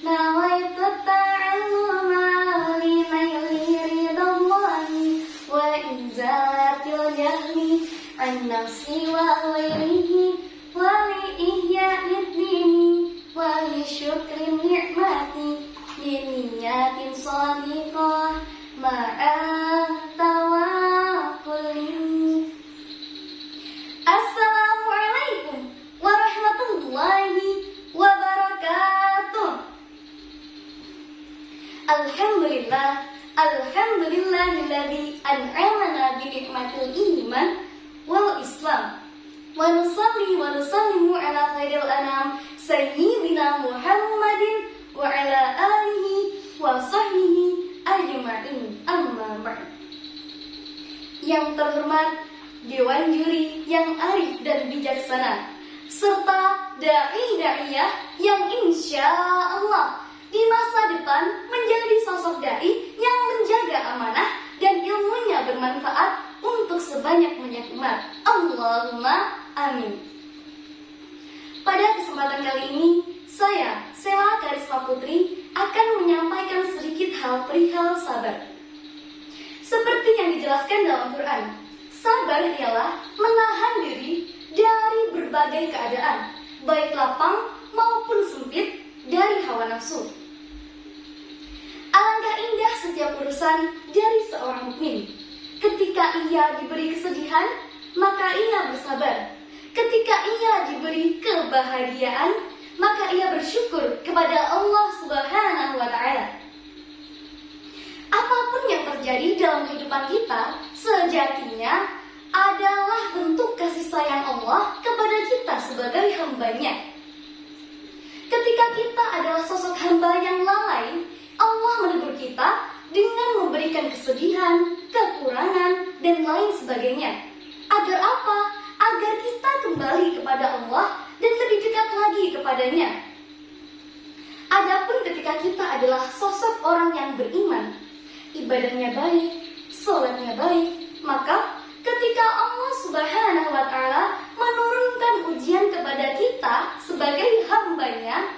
نويت التعلم لنيل رضا الله وإزالة الجهل عن نفسي وغيره ولإحياء الدين ولشكر النعمة بنيات صادقة مع التوكل. Assalamualaikum warahmatullahi wabarakatuh. Alhamdulillahilladzi an'amana bi ni'matil iman wal islam wa nusalli wa nusallimu ala khairil anam sayyidina Muhammadin wa ala alihi wa sahbihi ajma'in, amma ba'd. Yang terhormat Dewan Juri yang arif dan bijaksana, serta dai-daiyah yang insya Allah di masa depan menjadi sosok dai yang menjaga amanah dan ilmunya bermanfaat untuk sebanyak-banyak umat. Allahumma amin. Pada kesempatan kali ini, saya, Sela Karisma Putri, akan menyampaikan sedikit hal perihal sabar. Seperti yang dijelaskan dalam Quran, sabar ialah menahan diri dari berbagai keadaan, baik lapang maupun sempit, dari hawa nafsu. Alangkah indah setiap urusan dari seorang mukmin. Ketika ia diberi kesedihan, maka ia bersabar. Ketika ia diberi kebahagiaan, maka ia bersyukur kepada Allah Subhanahu wa Ta'ala. Apapun yang terjadi dalam kehidupan kita, sejatinya adalah bentuk kasih sayang Allah kepada kita sebagai hamba-Nya. Ketika kita adalah sosok hamba yang lalai, Allah menegur kita dengan memberikan kesedihan, kekurangan, dan lain sebagainya. Agar apa? Agar kita kembali kepada Allah dan lebih dekat lagi kepadanya. Adapun ketika kita adalah sosok orang yang beriman, ibadahnya baik, sholatnya baik, maka ketika Allah Subhanahu wa Ta'ala menurunkan ujian kepada kita sebagai hamba-Nya,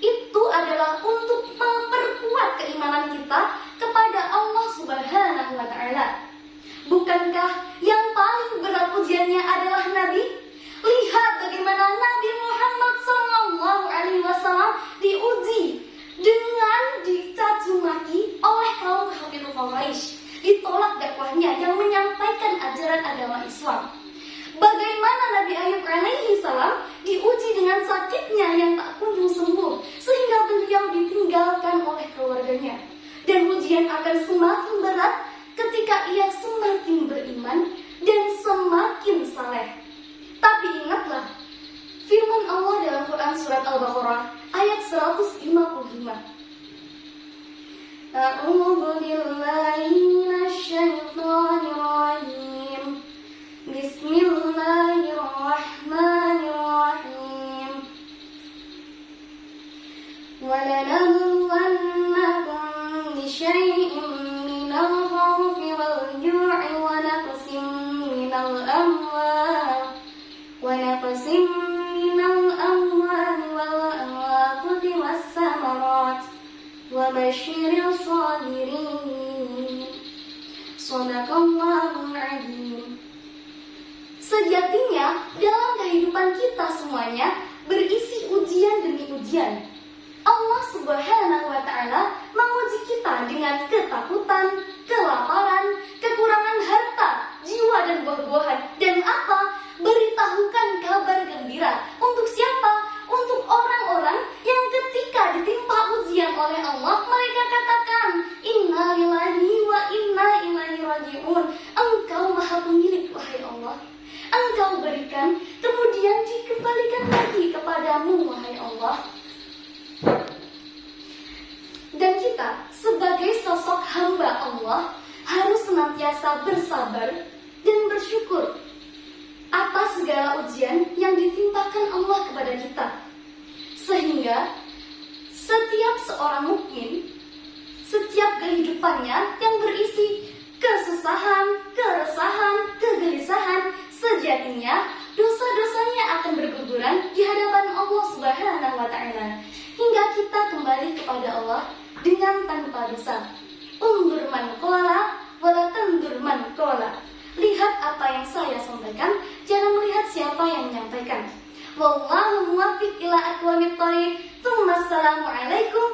itu adalah untuk memperkuat keimanan kita kepada Allah Subhanahu wa Ta'ala. Bukankah yang paling berat ujiannya adalah Nabi? Lihat bagaimana Nabi Muhammad SAW diuji dengan dicaci maki oleh kaum kafir Quraisy, ditolak dakwahnya yang menyampaikan ajaran agama Islam. Bagaimana Nabi Ayub alaihi salam diuji dengan sakitnya yang tak kunjung sembuh, sehingga beliau ditinggalkan oleh keluarganya. Dan ujian akan semakin berat ketika ia semakin beriman dan semakin saleh. Tapi ingatlah firman Allah dalam Quran surat Al-Baqarah ayat 155. A'udzu billahi minasyaitonir rajim. Bismillahirrahmanirrahim. Walanabluwannakum bisyai'in minal khawfi wal ju'i wa naqsin minal amwali wal anfusi was samarat wa basyiril sabirin. Shadaqallahul adzim. Sejatinya dalam kehidupan kita semuanya berisi ujian demi ujian. Allah Subhanahu wa Ta'ala menguji kita dengan ketakutan, kelaparan, kekurangan harta, jiwa dan buah-buahan. Dan apa? Beritahukan kabar gembira. Untuk siapa? Untuk orang-orang yang ketika ditimpa ujian oleh Allah, mereka katakan, Inna lillahi wa inna ilaihi raji'un. Engkau maha pemilik, wahai Allah. Engkau berikan, kemudian dikembalikan lagi kepadamu, wahai Allah. Dan kita sebagai sosok hamba Allah harus senantiasa bersabar dan bersyukur atas segala ujian yang ditimpakan Allah kepada kita. Sehingga setiap seorang mukmin, setiap kehidupannya yang berisi kesusahan, keresahan, kegelisahan, sejatinya dosa-dosanya akan berguguran di hadapan Allah Subhanahu wa Ta'ala, hingga kita kembali kepada Allah dengan tanpa dosa. Undur man qala wala tandur man qala. Lihat apa yang saya sampaikan, jangan melihat siapa yang menyampaikan. Wallahu muwaffiq ila aqwamit thoriq. Assalamualaikum